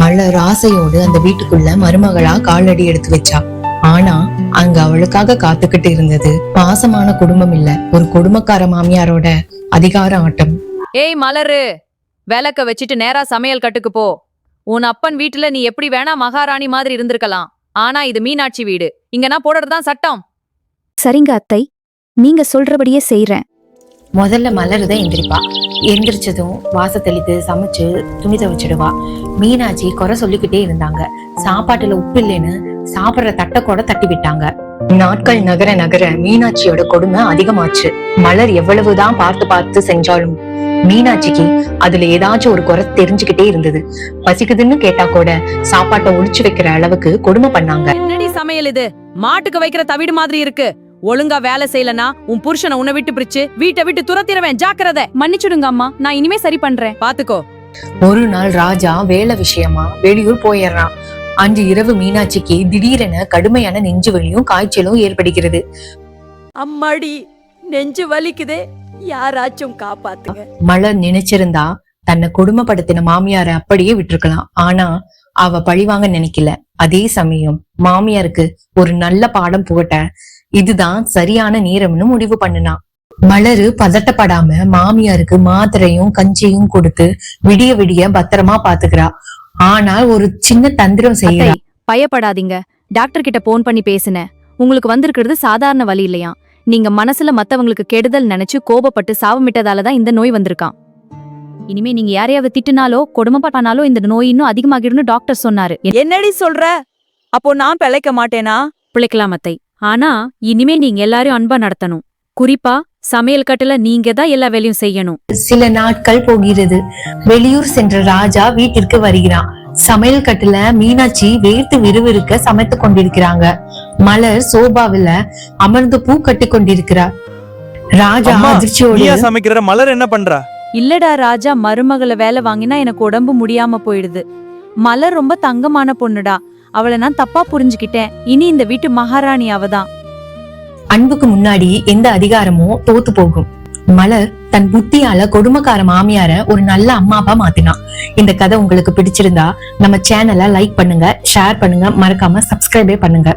மலர் ஆசையோடு அந்த வீட்டுக்குள்ள மருமகளா காலடி எடுத்து வச்சா. ஆனா அங்க அவளுக்காக காத்துக்கிட்டு இருந்தது பாசமான குடும்பம் இல்ல, ஒரு கொடுமைக்கார மாமியாரோட அதிகார ஆட்டம். ஏய் மலரு, விளக்க வச்சிட்டு நேரா சமையல் கட்டுக்கு போ. உன் அப்பன் வீட்டுல நீ எப்படி வேணா மகாராணி மாதிரி இருந்திருக்கலாம். ஆனா இது மீனாட்சி வீடு, இங்க நான் போடுறதுதான் சட்டம். சரிங்க அத்தை, நீங்க சொல்றபடியே செய்றேன். முதல்ல மலருதான் எந்திரிப்பா. எந்திரிச்சதும் வாச தெளித்து சமைச்சு துணி துவைச்சிடுவா. மீனாட்சி குறை சொல்லிக்கிட்டே இருந்தாங்க. சாப்பாட்டுல உப்பு இல்லைன்னு சாப்பிடுற தட்டை கூட தட்டி விட்டாங்க. நாட்கள் நகர நகர மீனாட்சியோட கொடுமை அதிகமாச்சு. மலர் எவ்வளவுதான் பார்த்து பார்த்து செஞ்சாலும் மீனாட்சிக்கு அதுல ஏதாச்சும் ஒரு குறை தெரிஞ்சுக்கிட்டே இருந்தது. பசிக்குதுன்னு கேட்டா கூட சாப்பாட்டை ஒளிச்சு வைக்கிற அளவுக்கு கொடுமை பண்ணாங்க. என்னடி சமையல் இது? மாட்டுக்கு வைக்கிற தவிடு மாதிரி இருக்கு. ஒழுங்கா வேலை செய்யலனா உன் புருஷனை உன்னை விட்டு பிரிச்சு வீட்டை விட்டு துரத்திடுவேன், ஜாக்கிரதை. மன்னிச்சுடுங்க அம்மா, நான் இனிமே சரி பண்றேன். பாத்துக்கோ. ஒரு நாள் ராஜா வேலை விஷயமா வெளியூர் போயிடுறான். அன்று இரவு மீனாட்சிக்கு திடீரென கடுமையான நெஞ்சு வலியும் காய்ச்சலும் ஏற்படுகிறது. அம்மாடி, நெஞ்சு வலிக்குதே, யாராச்சும் காப்பாத்துங்க. மலர் நினைச்சிருந்தா தன்னை கொடுமைப்படுத்தின மாமியார அப்படியே விட்டுருக்கலாம். ஆனா அவ பழிவாங்க நினைக்கல. அதே சமயம் மாமியாருக்கு ஒரு நல்ல பாடம் புகட்ட இதுதான் சரியான நேரம்னு முடிவு பண்ணுனா. மலரு பதட்டப்படாம மாமியாருக்கு மாத்திரையும் கஞ்சியும் கொடுத்து விடிய விடிய பத்திரமா பாத்துக்கிறா. ஆனால் ஒரு சின்ன தந்திரம் செய்யறா. பயப்படாதீங்க, டாக்டர் கிட்ட போன் பண்ணி பேசினேன். உங்களுக்கு வந்திருக்கிறது சாதாரண வலி இல்லையா. நீங்க மனசுல மத்தவங்களுக்கு கெடுதல் நினைச்சு கோபப்பட்டு சாவமிட்டதாலதான் இந்த நோய் வந்திருக்கான். இனிமே நீங்க யாரையாவது திட்டுனாலோ கொடுமைப்பட்டானாலோ இந்த நோய் இன்னும் அதிகமாகிடும்னு டாக்டர் சொன்னாரு. என்னடி சொல்ற? அப்போ நான் பிழைக்க மாட்டேனா? பிழைக்கலாம் அத்தை, ஆனா இனிமே நீங்க எல்லாரையும் அன்பா நடத்தணும். குறிப்பா சமையல் கட்டுல நீங்க தான் எல்லா வேலையும் செய்யணும். சில நாட்கள் போகிறது. வெளியூர் சென்ற ராஜா வீட்டிற்கு வருகிறான். சமையல் கட்டுல மீனாட்சி வேர்த்து விறுவிறுக்க சமைத்து கொண்டிருக்கிறாங்க. மலர் சோபாவில அமர்ந்து பூ கட்டி கொண்டிருக்கிறார். ராஜா அதிர்ச்சியோடு, சமைக்கிற மலர் என்ன பண்றா? இல்லடா ராஜா, மருமகளை வேலை வாங்கினா எனக்கு உடம்பு முடியாம போயிடுது. மலர் ரொம்ப தங்கமான பொண்ணுடா, அவளை நான் தப்பா புரிஞ்சுக்கிட்டேன். இனி இந்த வீட்டு மகாராணி அவதான். அன்புக்கு முன்னாடி எந்த அதிகாரமும் தோத்து போகும். மலர் தன் புத்தியால கொடுமைக்கார மாமியார ஒரு நல்ல அம்மாவா மாத்தினான். இந்த கதை உங்களுக்கு பிடிச்சிருந்தா நம்ம சேனலை லைக் பண்ணுங்க, ஷேர் பண்ணுங்க, மறக்காம சப்ஸ்கிரைபே பண்ணுங்க.